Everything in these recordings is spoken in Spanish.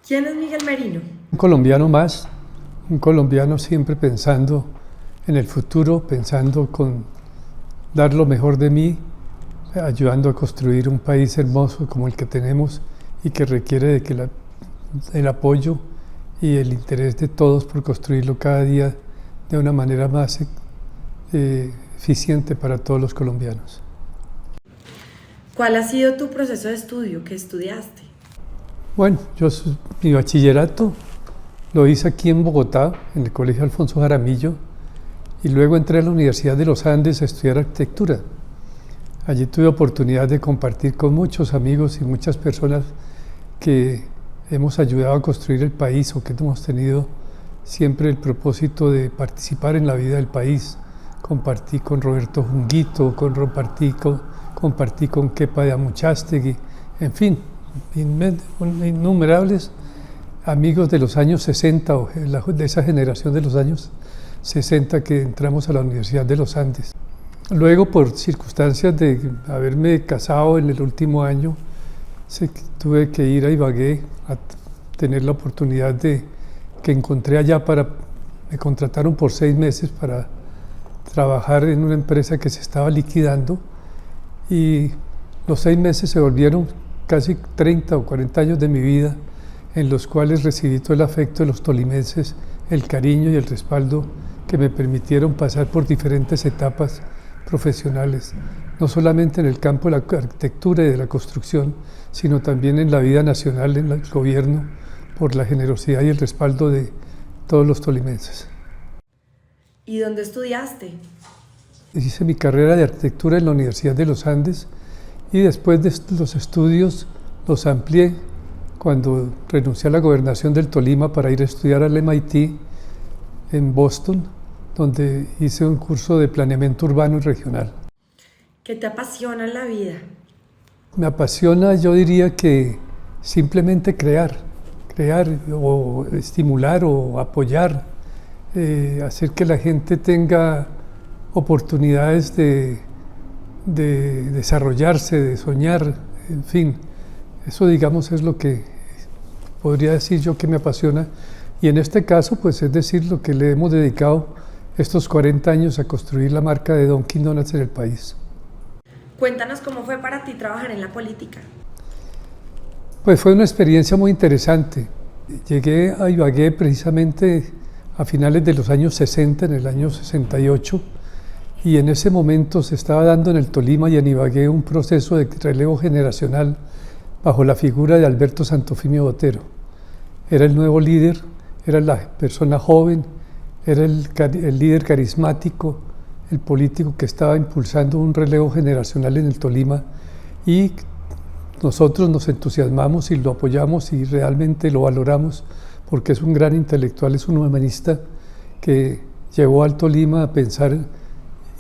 ¿Quién es Miguel Merino? Un colombiano más, un colombiano siempre pensando en el futuro, pensando con dar lo mejor de mí, ayudando a construir un país hermoso como el que tenemos y que requiere de que el apoyo y el interés de todos por construirlo cada día de una manera más eficiente para todos los colombianos. ¿Cuál ha sido tu proceso de estudio? ¿Qué estudiaste? Bueno, mi bachillerato lo hice aquí en Bogotá, en el Colegio Alfonso Jaramillo, y luego entré a la Universidad de los Andes a estudiar arquitectura. Allí tuve oportunidad de compartir con muchos amigos y muchas personas que hemos ayudado a construir el país o que hemos tenido siempre el propósito de participar en la vida del país. Compartí con Roberto Junguito, compartí con Kepa de Amuchastegui, en fin, innumerables amigos de los años 60 o de esa generación de los años 60 que entramos a la Universidad de los Andes. Luego, por circunstancias de haberme casado en el último año, tuve que ir a Ibagué a tener la oportunidad que encontré allá me contrataron por 6 meses para trabajar en una empresa que se estaba liquidando, y los 6 meses se volvieron casi 30 o 40 años de mi vida, en los cuales recibí todo el afecto de los tolimenses, el cariño y el respaldo que me permitieron pasar por diferentes etapas profesionales, no solamente en el campo de la arquitectura y de la construcción, sino también en la vida nacional, en el gobierno, por la generosidad y el respaldo de todos los tolimenses. ¿Y dónde estudiaste? Hice mi carrera de arquitectura en la Universidad de los Andes y después de los estudios los amplié cuando renuncié a la gobernación del Tolima para ir a estudiar al MIT en Boston, donde hice un curso de planeamiento urbano y regional. ¿Qué te apasiona en la vida? Me apasiona, yo diría que simplemente crear o estimular o apoyar, hacer que la gente tenga oportunidades de desarrollarse, de soñar, en fin. Eso, digamos, es lo que podría decir yo que me apasiona. Y en este caso, pues es decir, lo que le hemos dedicado estos 40 años a construir la marca de Dunkin' Donuts en el país. Cuéntanos cómo fue para ti trabajar en la política. Pues fue una experiencia muy interesante. Llegué a Ibagué precisamente a finales de los años 60, en el año 68, y en ese momento se estaba dando en el Tolima y en Ibagué un proceso de relevo generacional bajo la figura de Alberto Santofimio Botero. Era el nuevo líder, era la persona joven, era el líder carismático, el político que estaba impulsando un relevo generacional en el Tolima, y nosotros nos entusiasmamos y lo apoyamos y realmente lo valoramos porque es un gran intelectual, es un humanista que llevó al Tolima a pensar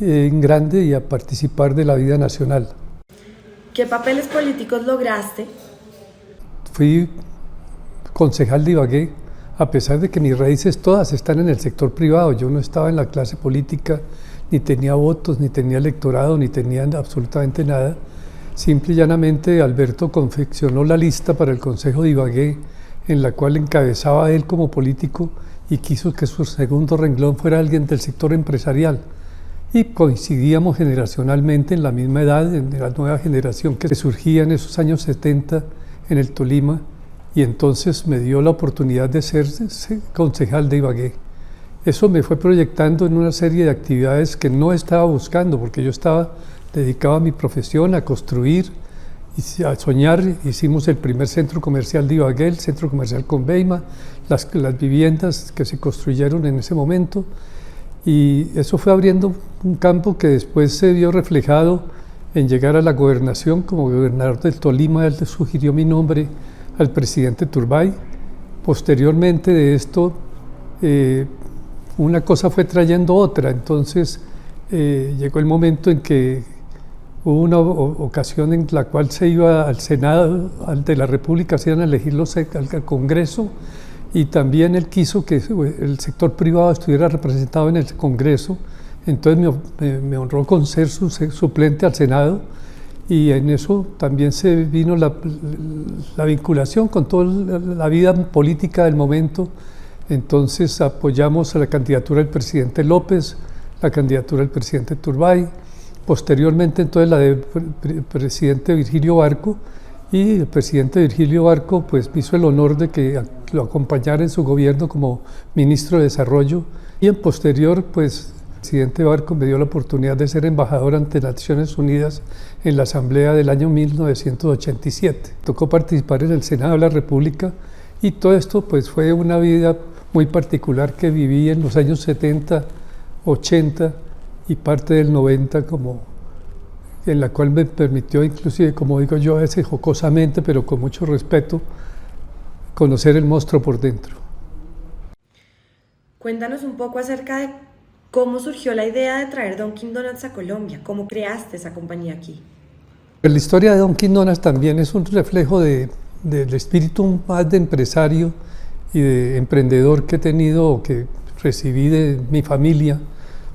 en grande y a participar de la vida nacional. ¿Qué papeles políticos lograste? Fui concejal de Ibagué, a pesar de que mis raíces todas están en el sector privado. Yo no estaba en la clase política, ni tenía votos, ni tenía electorado, ni tenía absolutamente nada. Simple y llanamente Alberto confeccionó la lista para el Consejo de Ibagué, en la cual encabezaba él como político y quiso que su segundo renglón fuera alguien del sector empresarial. Y coincidíamos generacionalmente en la misma edad, en la nueva generación que surgía en esos años 70 en el Tolima, y entonces me dio la oportunidad de ser concejal de Ibagué. Eso me fue proyectando en una serie de actividades que no estaba buscando, porque yo estaba dedicado a mi profesión, a construir y a soñar. Hicimos el primer centro comercial de Ibagué, el centro comercial Conveima, las viviendas que se construyeron en ese momento, y eso fue abriendo un campo que después se vio reflejado en llegar a la gobernación. Como gobernador del Tolima, él sugirió mi nombre al presidente Turbay. Posteriormente de esto, una cosa fue trayendo otra, entonces llegó el momento en que hubo una ocasión en la cual se iba al Senado de la República, se iban a elegir al Congreso, y también él quiso que el sector privado estuviera representado en el Congreso. Entonces me honró con ser su suplente al Senado, y en eso también se vino la vinculación con toda la vida política del momento. Entonces apoyamos a la candidatura del presidente López, la candidatura del presidente Turbay, posteriormente entonces la del presidente Virgilio Barco, y el presidente Virgilio Barco pues me hizo el honor de que lo acompañara en su gobierno como ministro de Desarrollo, y en posterior pues el presidente Barco me dio la oportunidad de ser embajador ante Naciones Unidas en la Asamblea del año 1987. Tocó participar en el Senado de la República, y todo esto pues fue una vida muy particular que viví en los años 70, 80 y parte del 90, en la cual me permitió, inclusive, como digo yo a veces jocosamente, pero con mucho respeto, conocer el monstruo por dentro. Cuéntanos un poco acerca de cómo surgió la idea de traer Dunkin' Donuts a Colombia, cómo creaste esa compañía aquí. La historia de Dunkin' Donuts también es un reflejo del espíritu más de empresario y de emprendedor que he tenido, o que recibí de mi familia,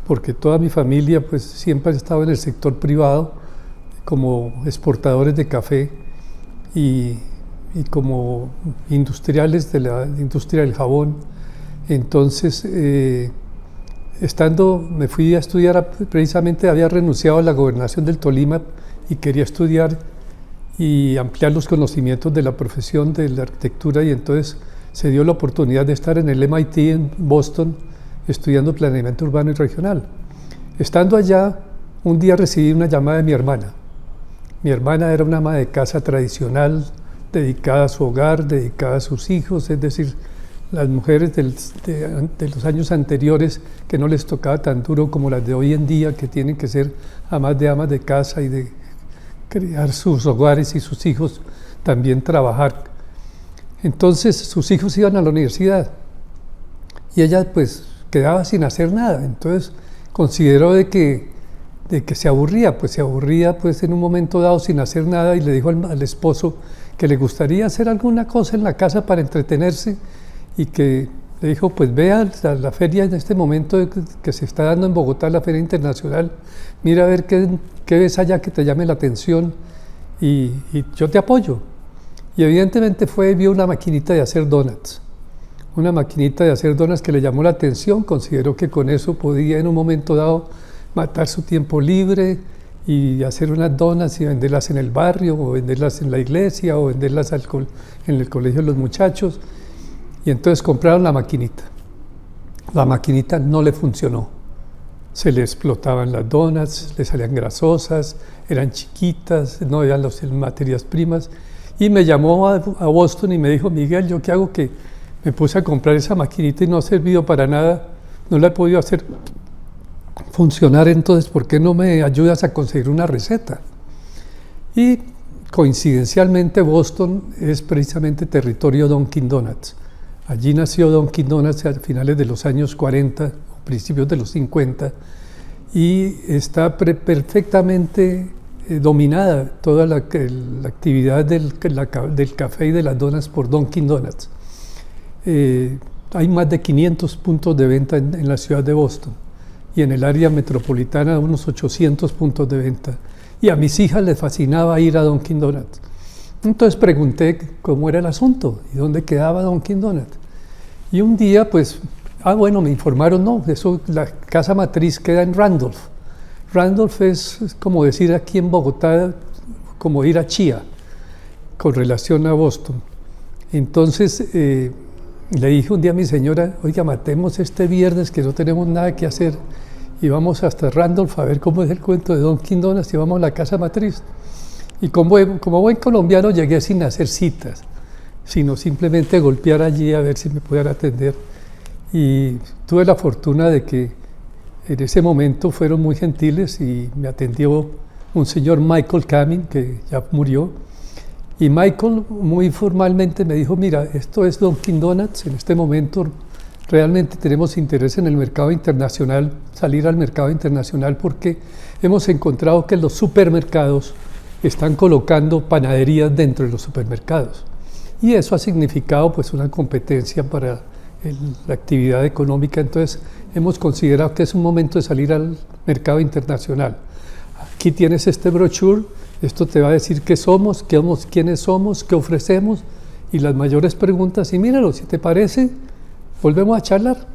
porque toda mi familia pues siempre ha estado en el sector privado como exportadores de café y como industriales de la industria del jabón. Entonces, me fui a estudiar, precisamente había renunciado a la gobernación del Tolima y quería estudiar y ampliar los conocimientos de la profesión de la arquitectura, y entonces se dio la oportunidad de estar en el MIT en Boston estudiando planeamiento urbano y regional. Estando allá, un día recibí una llamada de mi hermana. Mi hermana era una ama de casa tradicional, dedicada a su hogar, dedicada a sus hijos, es decir, las mujeres de los años anteriores, que no les tocaba tan duro como las de hoy en día, que tienen que ser amas de casa y de crear sus hogares, y sus hijos también trabajar. Entonces sus hijos iban a la universidad y ella pues quedaba sin hacer nada. Entonces consideró de que se aburría pues en un momento dado sin hacer nada, y le dijo al esposo que le gustaría hacer alguna cosa en la casa para entretenerse, y que le dijo, pues vea la feria en este momento que se está dando en Bogotá, la Feria Internacional, mira a ver qué ves allá que te llame la atención, y yo te apoyo. Y evidentemente vio una maquinita de hacer donuts, que le llamó la atención, consideró que con eso podía en un momento dado matar su tiempo libre y hacer unas donuts y venderlas en el barrio, o venderlas en la iglesia, o venderlas en el colegio de los muchachos. Y entonces compraron la maquinita. La maquinita no le funcionó. Se le explotaban las donuts, le salían grasosas, eran chiquitas, no eran las materias primas. Y me llamó a Boston y me dijo, Miguel, ¿yo qué hago? Que me puse a comprar esa maquinita y no ha servido para nada, no la he podido hacer funcionar, entonces, ¿por qué no me ayudas a conseguir una receta? Y coincidencialmente Boston es precisamente territorio Dunkin' Donuts. Allí nació Dunkin' Donuts a finales de los años 40, principios de los 50, y está perfectamente dominada toda la actividad del café y de las donas por Dunkin' Donuts. Hay más de 500 puntos de venta en la ciudad de Boston, y en el área metropolitana unos 800 puntos de venta. Y a mis hijas les fascinaba ir a Dunkin' Donuts. Entonces pregunté cómo era el asunto y dónde quedaba Dunkin' Donuts. Y un día, pues, me informaron, no, la casa matriz queda en Randolph. Randolph es como decir aquí en Bogotá, como ir a Chía, con relación a Boston. Entonces, le dije un día a mi señora, oiga, matemos este viernes que no tenemos nada que hacer, y vamos hasta Randolph a ver cómo es el cuento de Dunkin' Donuts, y vamos a la casa matriz. Y como buen colombiano llegué sin hacer citas, sino simplemente golpear allí a ver si me podían atender. Y tuve la fortuna de que en ese momento fueron muy gentiles y me atendió un señor Michael Camin, que ya murió. Y Michael muy formalmente me dijo, mira, esto es Dunkin' Donuts, en este momento realmente tenemos interés en el mercado internacional, salir al mercado internacional, porque hemos encontrado que los supermercados están colocando panaderías dentro de los supermercados. Y eso ha significado pues una competencia para la actividad económica. Entonces hemos considerado que es un momento de salir al mercado internacional. Aquí tienes este brochure Esto te va a decir qué somos, quiénes somos, qué ofrecemos y las mayores preguntas. Y míralo, si te parece, volvemos a charlar.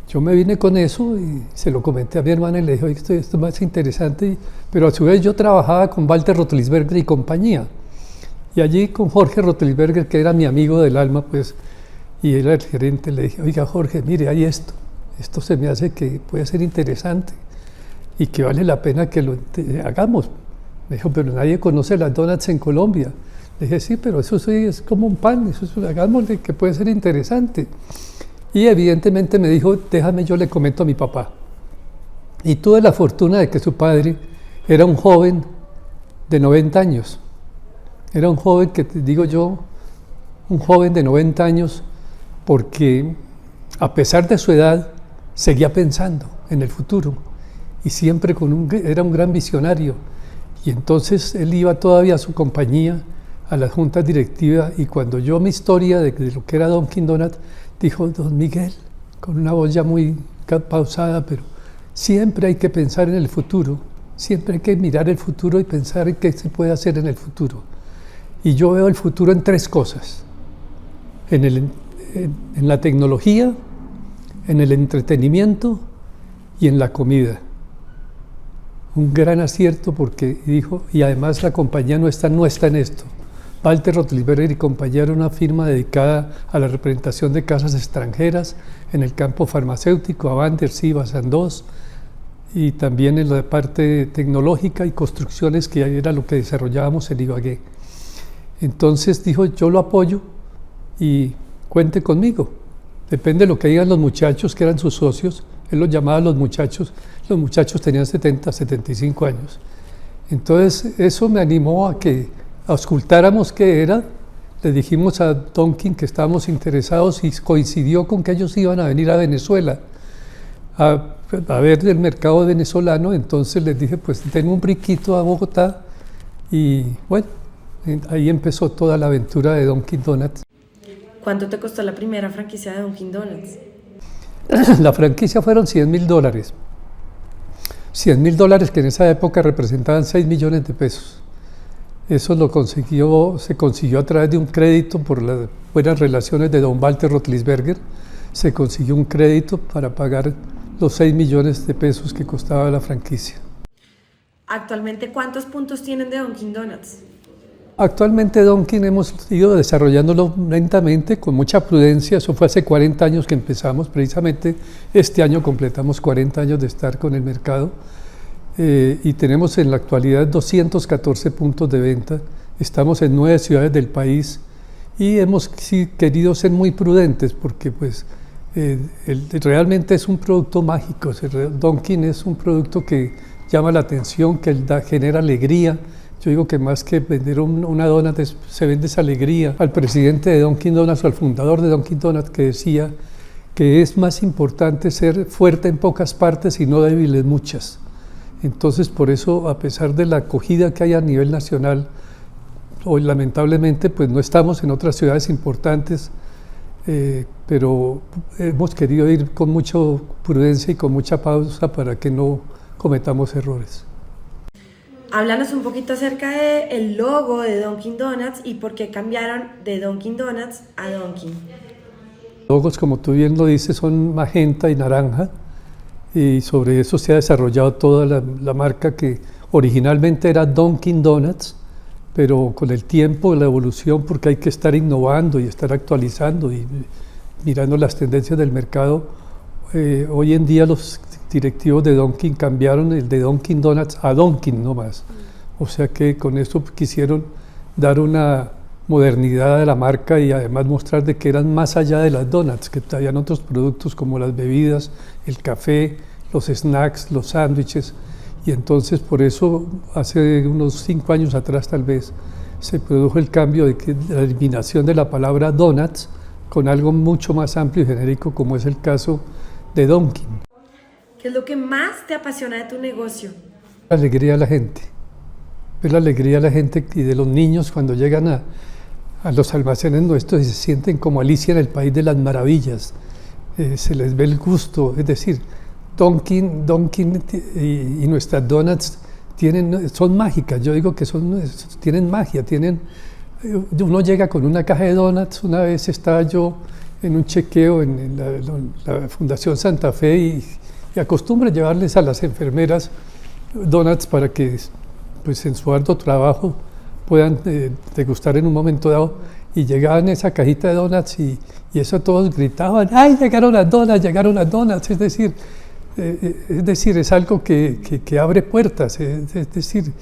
Yo me vine con eso y se lo comenté a mi hermana y le dije, esto es más interesante. Pero a su vez yo trabajaba con Walter Rotlisberger y compañía. Y allí con Jorge Rotlisberger, que era mi amigo del alma, pues, y era el gerente, le dije, oiga Jorge, mire, hay esto se me hace que puede ser interesante y que vale la pena que lo hagamos. Me dijo, pero nadie conoce las donuts en Colombia. Le dije, sí, pero eso sí es como un pan, hagámosle que puede ser interesante. Y evidentemente me dijo, déjame, yo le comento a mi papá. Y tuve la fortuna de que su padre era un joven de 90 años. Era un joven que, te digo yo, un joven de 90 años, porque a pesar de su edad, seguía pensando en el futuro. Y siempre era un gran visionario. Y entonces él iba todavía a su compañía, a las juntas directivas, y cuando oyó mi historia de lo que era Dunkin' Donuts, dijo, don Miguel, con una voz ya muy pausada, pero siempre hay que pensar en el futuro, siempre hay que mirar el futuro y pensar en qué se puede hacer en el futuro. Y yo veo el futuro en tres cosas, en la tecnología, en el entretenimiento y en la comida. Un gran acierto porque dijo, y además la compañía no está en esto. Walter Rotlisberger y compañía era una firma dedicada a la representación de casas extranjeras en el campo farmacéutico, Avanter, Siva, Sandoz, y también en la parte tecnológica y construcciones, que era lo que desarrollábamos en Ibagué. Entonces dijo, yo lo apoyo y cuente conmigo. Depende de lo que digan los muchachos, que eran sus socios. Él los llamaba los muchachos tenían 70, 75 años. Entonces eso me animó a que auscultáramos qué era. Le dijimos a Dunkin' que estábamos interesados y coincidió con que ellos iban a venir a Venezuela a ver el mercado venezolano. Entonces les dije, pues tengo un briquito a Bogotá y bueno, ahí empezó toda la aventura de Dunkin' Donuts. ¿Cuánto te costó la primera franquicia de Dunkin' Donuts? La franquicia fueron $100,000. $100,000 que en esa época representaban 6 millones de pesos. Eso se consiguió a través de un crédito por las buenas relaciones de don Walter Rotlisberger. Se consiguió un crédito para pagar los 6 millones de pesos que costaba la franquicia. Actualmente, ¿cuántos puntos tienen de Dunkin' Donuts? Actualmente Dunkin' hemos ido desarrollándolo lentamente, con mucha prudencia. Eso fue hace 40 años que empezamos, precisamente este año completamos 40 años de estar con el mercado. Y tenemos en la actualidad 214 puntos de venta, estamos en 9 ciudades del país y hemos querido ser muy prudentes porque pues, realmente es un producto mágico. Dunkin' es un producto que llama la atención, que genera alegría. Yo digo que más que vender una donut se vende esa alegría. Al presidente de Dunkin' Donuts o al fundador de Dunkin' Donuts, que decía que es más importante ser fuerte en pocas partes y no débil en muchas. Entonces, por eso, a pesar de la acogida que hay a nivel nacional, hoy lamentablemente pues no estamos en otras ciudades importantes, pero hemos querido ir con mucha prudencia y con mucha pausa para que no cometamos errores. Háblanos un poquito acerca del logo de Dunkin' Donuts y por qué cambiaron de Dunkin' Donuts a Dunkin'. Los logos, como tú bien lo dices, son magenta y naranja. Y sobre eso se ha desarrollado toda la marca, que originalmente era Dunkin' Donuts, pero con el tiempo, la evolución, porque hay que estar innovando y estar actualizando y mirando las tendencias del mercado, hoy en día los directivos de Dunkin' cambiaron el de Dunkin' Donuts a Dunkin' no más. O sea que con eso quisieron dar una modernidad a la marca y además mostrar de que eran más allá de las donuts, que habían otros productos como las bebidas, el café, los snacks, los sándwiches. Y entonces por eso hace unos 5 años atrás tal vez se produjo el cambio de la eliminación de la palabra donuts con algo mucho más amplio y genérico, como es el caso de Dunkin'. ¿Qué es lo que más te apasiona de tu negocio? La alegría de la gente. Ver la alegría de la gente y de los niños cuando llegan a los almacenes nuestros y se sienten como Alicia en el País de las Maravillas. Se les ve el gusto, es decir, Dunkin' y nuestras donuts son mágicas. Yo digo que tienen magia, uno llega con una caja de donuts. Una vez estaba yo en un chequeo en la Fundación Santa Fe y acostumbro llevarles a las enfermeras donuts para que pues, en su arduo trabajo puedan degustar en un momento dado, y llegaban esa cajita de donuts y eso todos gritaban, ¡ay, llegaron las donuts! Es decir, es algo que abre puertas, es decir,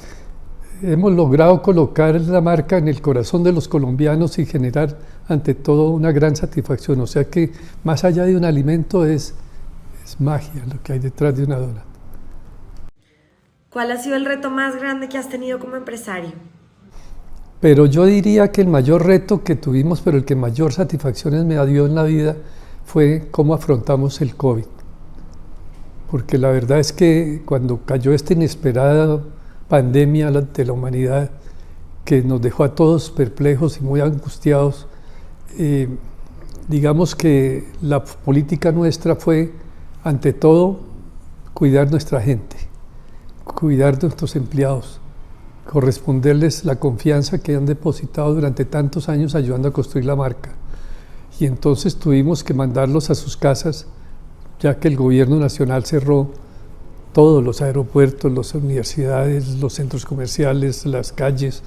hemos logrado colocar la marca en el corazón de los colombianos y generar ante todo una gran satisfacción, o sea que más allá de un alimento es magia lo que hay detrás de una donut. ¿Cuál ha sido el reto más grande que has tenido como empresario? Pero yo diría que el mayor reto que tuvimos, pero el que mayor satisfacciones me dio en la vida, fue cómo afrontamos el COVID. Porque la verdad es que cuando cayó esta inesperada pandemia de la humanidad, que nos dejó a todos perplejos y muy angustiados, digamos que la política nuestra fue, ante todo, cuidar nuestra gente, cuidar de nuestros empleados, corresponderles la confianza que han depositado durante tantos años ayudando a construir la marca. Y entonces tuvimos que mandarlos a sus casas, ya que el gobierno nacional cerró todos los aeropuertos, las universidades, los centros comerciales, las calles.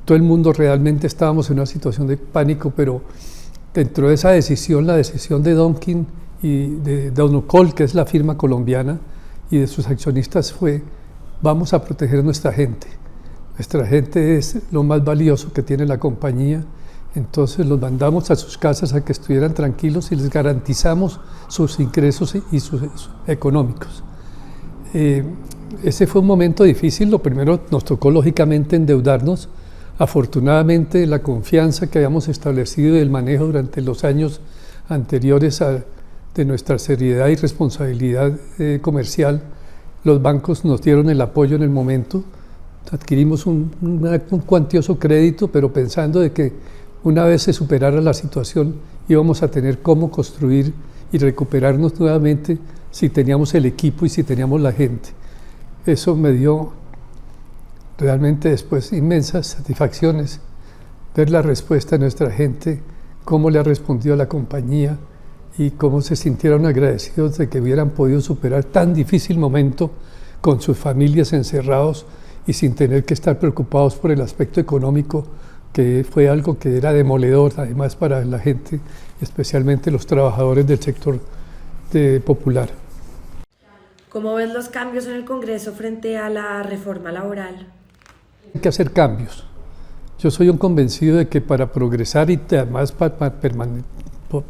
Todo el mundo realmente estábamos en una situación de pánico, pero dentro de esa decisión, la decisión de Dunkin y de Donocol, que es la firma colombiana, y de sus accionistas fue: vamos a proteger a nuestra gente. Nuestra gente es lo más valioso que tiene la compañía, entonces los mandamos a sus casas a que estuvieran tranquilos y les garantizamos sus ingresos y sus económicos. Ese fue un momento difícil. Lo primero, nos tocó lógicamente endeudarnos. Afortunadamente, la confianza que habíamos establecido y el manejo durante los años anteriores de nuestra seriedad y responsabilidad comercial, los bancos nos dieron el apoyo en el momento. Adquirimos un cuantioso crédito, pero pensando de que una vez se superara la situación íbamos a tener cómo construir y recuperarnos nuevamente si teníamos el equipo y si teníamos la gente. Eso me dio realmente después inmensas satisfacciones, ver la respuesta de nuestra gente, cómo le ha respondido a la compañía y cómo se sintieron agradecidos de que hubieran podido superar tan difícil momento con sus familias encerrados y sin tener que estar preocupados por el aspecto económico, que fue algo que era demoledor además para la gente, especialmente los trabajadores del sector popular. ¿Cómo ves los cambios en el Congreso frente a la reforma laboral? Hay que hacer cambios. Yo soy un convencido de que para progresar y además para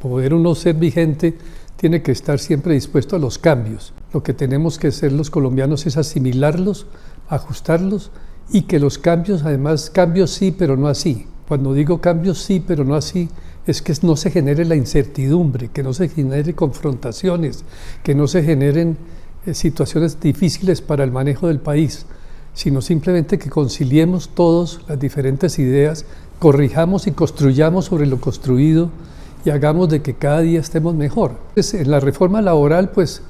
poder uno ser vigente, tiene que estar siempre dispuesto a los cambios. Lo que tenemos que hacer los colombianos es asimilarlos, ajustarlos, y que los cambios, además, cambios sí, pero no así. Cuando digo cambios sí, pero no así, es que no se genere la incertidumbre, que no se genere confrontaciones, que no se generen situaciones difíciles para el manejo del país, sino simplemente que conciliemos todos las diferentes ideas, corrijamos y construyamos sobre lo construido y hagamos de que cada día estemos mejor. En la reforma laboral, pues,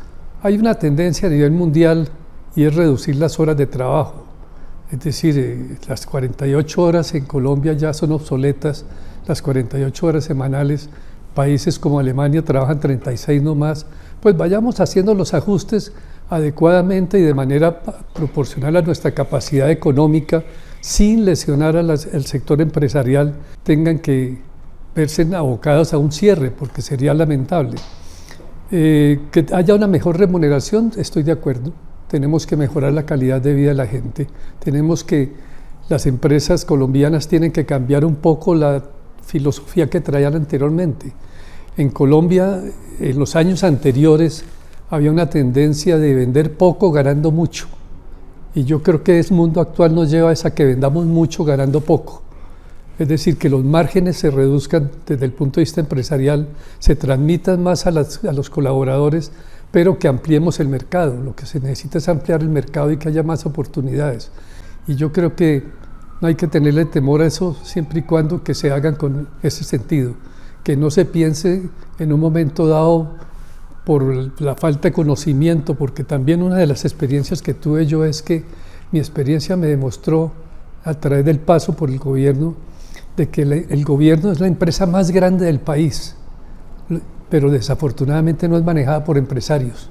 hay una tendencia a nivel mundial y es reducir las horas de trabajo. Es decir, las 48 horas en Colombia ya son obsoletas, las 48 horas semanales. Países como Alemania trabajan 36 no más. Pues vayamos haciendo los ajustes adecuadamente y de manera proporcional a nuestra capacidad económica, sin lesionar al sector empresarial, tengan que verse abocados a un cierre, porque sería lamentable. Que haya una mejor remuneración, estoy de acuerdo. Tenemos que mejorar la calidad de vida de la gente. Las empresas colombianas tienen que cambiar un poco la filosofía que traían anteriormente. En Colombia, en los años anteriores, había una tendencia de vender poco ganando mucho. Y yo creo que el mundo actual nos lleva a que vendamos mucho ganando poco. Es decir, que los márgenes se reduzcan desde el punto de vista empresarial, se transmitan más a los colaboradores, pero que ampliemos el mercado. Lo que se necesita es ampliar el mercado y que haya más oportunidades. Y yo creo que no hay que tenerle temor a eso siempre y cuando que se hagan con ese sentido. Que no se piense en un momento dado por la falta de conocimiento, porque también una de las experiencias que tuve yo es que mi experiencia me demostró a través del paso por el gobierno de que el gobierno es la empresa más grande del país, pero desafortunadamente no es manejada por empresarios.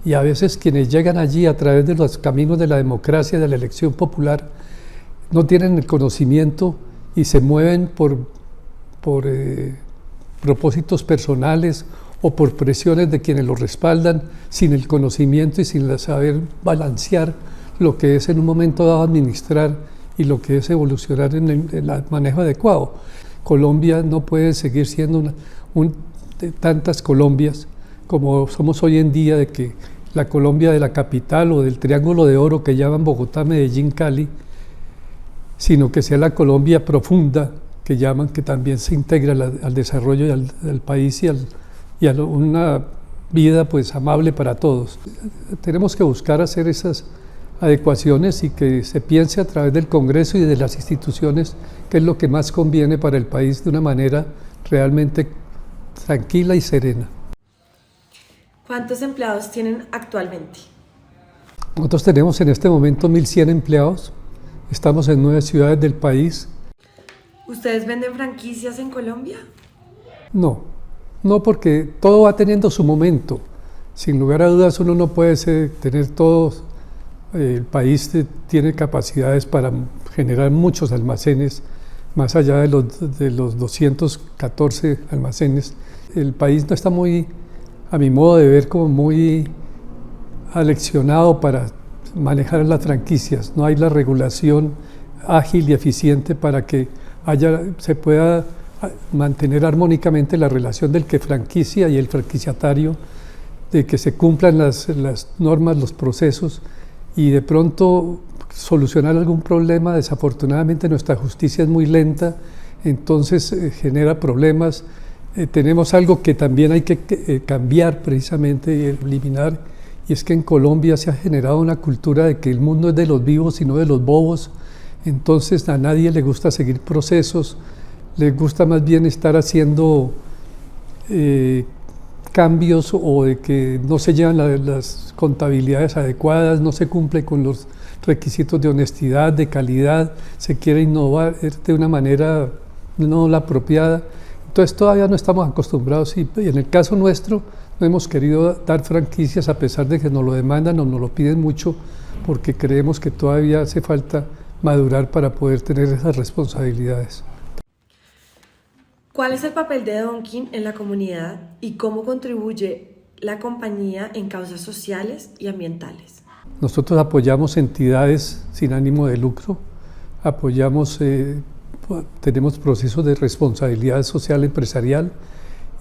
Y a veces quienes llegan allí a través de los caminos de la democracia, de la elección popular, no tienen el conocimiento y se mueven por propósitos personales o por presiones de quienes los respaldan, sin el conocimiento y sin saber balancear lo que es en un momento dado administrar y lo que es evolucionar en el manejo adecuado. Colombia no puede seguir siendo de tantas Colombias como somos hoy en día, de que la Colombia de la capital o del Triángulo de Oro que llaman Bogotá, Medellín, Cali, sino que sea la Colombia profunda que llaman, que también se integra al desarrollo del país y a una vida pues amable para todos. Tenemos que buscar hacer esas adecuaciones y que se piense a través del Congreso y de las instituciones qué es lo que más conviene para el país de una manera realmente tranquila y serena. ¿Cuántos empleados tienen actualmente? Nosotros tenemos en este momento 1.100 empleados, estamos en 9 ciudades del país. ¿Ustedes venden franquicias en Colombia? No, porque todo va teniendo su momento. Sin lugar a dudas uno no puede tener todo, el país tiene capacidades para generar muchos almacenes, más allá de los 214 almacenes. El país no está muy, a mi modo de ver, como muy aleccionado para manejar las franquicias. No hay la regulación ágil y eficiente para que se pueda mantener armónicamente la relación del que franquicia y el franquiciatario, de que se cumplan las normas, los procesos, y de pronto solucionar algún problema. Desafortunadamente nuestra justicia es muy lenta, entonces genera problemas. Tenemos algo que también hay que cambiar precisamente y eliminar, y es que en Colombia se ha generado una cultura de que el mundo es de los vivos y no de los bobos. Entonces a nadie le gusta seguir procesos, le gusta más bien estar haciendo cambios, o de que no se llevan las contabilidades adecuadas, no se cumple con los requisitos de honestidad, de calidad, se quiere innovar de una manera no la apropiada. Entonces todavía no estamos acostumbrados, y en el caso nuestro no hemos querido dar franquicias a pesar de que nos lo demandan o nos lo piden mucho, porque creemos que todavía hace falta madurar para poder tener esas responsabilidades. ¿Cuál es el papel de Dunkin' en la comunidad y cómo contribuye la compañía en causas sociales y ambientales? Nosotros apoyamos entidades sin ánimo de lucro, tenemos procesos de responsabilidad social empresarial,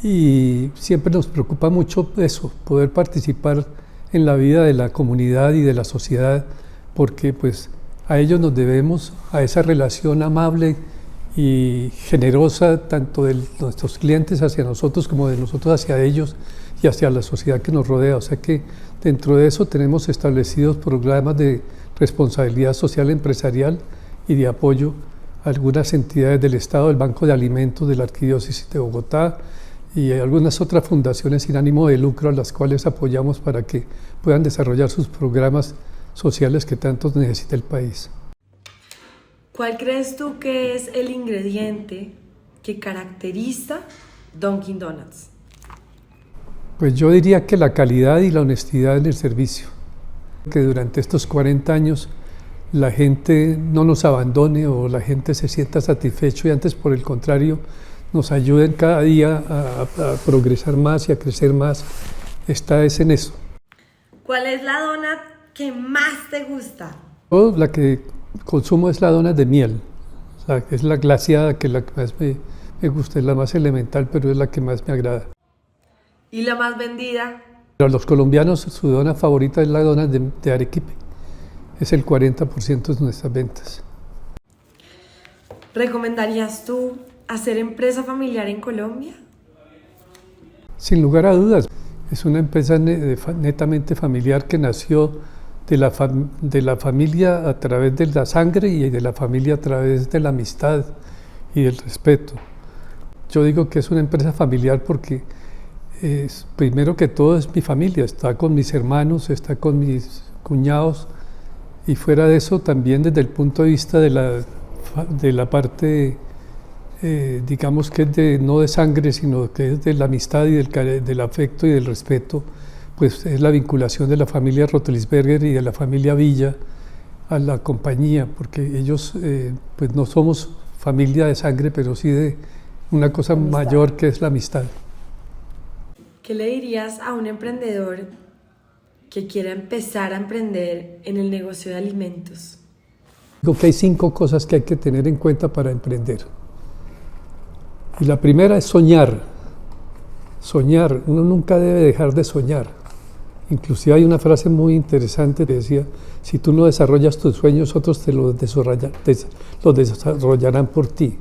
y siempre nos preocupa mucho eso, poder participar en la vida de la comunidad y de la sociedad, porque pues a ellos nos debemos, a esa relación amable y generosa, tanto de nuestros clientes hacia nosotros como de nosotros hacia ellos y hacia la sociedad que nos rodea. O sea que dentro de eso tenemos establecidos programas de responsabilidad social empresarial y de apoyo a algunas entidades del Estado, el Banco de Alimentos de la Arquidiócesis de Bogotá y algunas otras fundaciones sin ánimo de lucro a las cuales apoyamos para que puedan desarrollar sus programas sociales que tanto necesita el país. ¿Cuál crees tú que es el ingrediente que caracteriza Dunkin' Donuts? Pues yo diría que la calidad y la honestidad en el servicio. Que durante estos 40 años la gente no nos abandone o la gente se sienta satisfecho, y antes por el contrario nos ayuden cada día a progresar más y a crecer más. Es en eso. ¿Cuál es la donut que más te gusta? La que consumo es la donut de miel. O sea, es la glaseada, que es la que más me gusta, es la más elemental, pero es la que más me agrada. ¿Y la más vendida? Para los colombianos su donut favorita es la donut de Arequipe. Es el 40% de nuestras ventas. ¿Recomendarías tú hacer empresa familiar en Colombia? Sin lugar a dudas, es una empresa netamente familiar que nació de la familia a través de la sangre y de la familia a través de la amistad y del respeto. Yo digo que es una empresa familiar porque primero que todo es mi familia, está con mis hermanos, está con mis cuñados, Y fuera de eso, también desde el punto de vista de la parte, digamos que es no de sangre, sino que es de la amistad y del afecto y del respeto, pues es la vinculación de la familia Rotlisberger y de la familia Villa a la compañía, porque ellos pues no somos familia de sangre, pero sí de una cosa mayor que es la amistad. ¿Qué le dirías a un emprendedor que quiera empezar a emprender en el negocio de alimentos? Digo que hay 5 cosas que hay que tener en cuenta para emprender. Y la primera es soñar. Soñar, uno nunca debe dejar de soñar. Inclusive hay una frase muy interesante que decía, si tú no desarrollas tus sueños, otros te los desarrollarán por ti.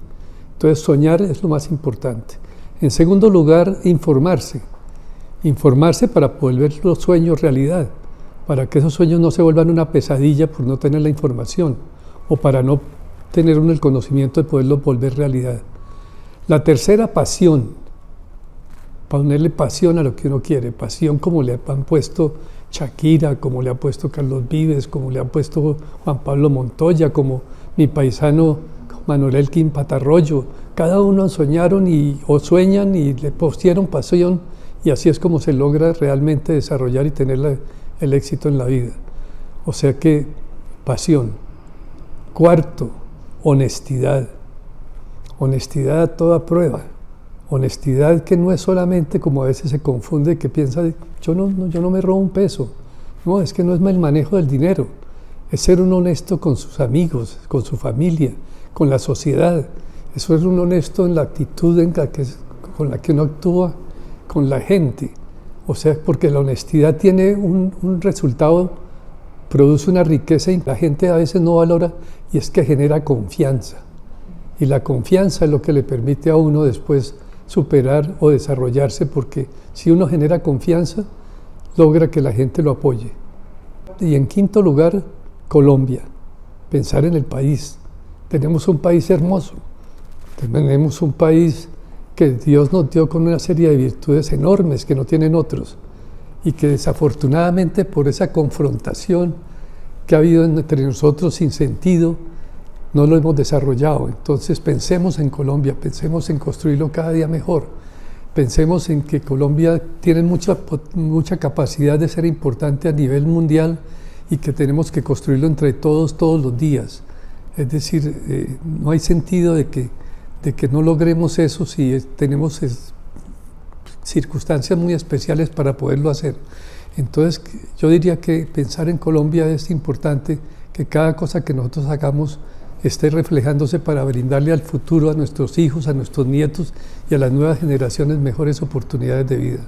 Entonces soñar es lo más importante. En segundo lugar, informarse. Informarse para poder ver los sueños realidad, para que esos sueños no se vuelvan una pesadilla por no tener la información o para no tener uno el conocimiento de poderlos volver realidad. La tercera, pasión. Ponerle pasión a lo que uno quiere, pasión como le han puesto Shakira, como le ha puesto Carlos Vives, como le ha puesto Juan Pablo Montoya, como mi paisano Manuel Elkin Patarroyo. Cada uno soñaron o sueñan y le pusieron pasión, y así es como se logra realmente desarrollar y tener el éxito en la vida. O sea que pasión. Cuarto, honestidad. Honestidad a toda prueba. Honestidad que no es solamente como a veces se confunde, que piensa, yo no me robo un peso. No, es que no es el manejo del dinero. Es ser un honesto con sus amigos, con su familia, con la sociedad. Eso es un honesto en la actitud con la que uno actúa con la gente. O sea, porque la honestidad tiene un resultado, produce una riqueza y la gente a veces no valora, y es que genera confianza. Y la confianza es lo que le permite a uno después superar o desarrollarse, porque si uno genera confianza, logra que la gente lo apoye. Y en quinto lugar, Colombia. Pensar en el país. Tenemos un país hermoso. Tenemos un país que Dios nos dio con una serie de virtudes enormes que no tienen otros, y que desafortunadamente por esa confrontación que ha habido entre nosotros sin sentido, no lo hemos desarrollado. Entonces pensemos en Colombia, pensemos en construirlo cada día mejor, pensemos en que Colombia tiene mucha capacidad de ser importante a nivel mundial y que tenemos que construirlo entre todos los días. Es decir, no hay sentido de que no logremos eso si tenemos circunstancias muy especiales para poderlo hacer. Entonces yo diría que pensar en Colombia es importante, que cada cosa que nosotros hagamos esté reflejándose para brindarle al futuro, a nuestros hijos, a nuestros nietos y a las nuevas generaciones mejores oportunidades de vida.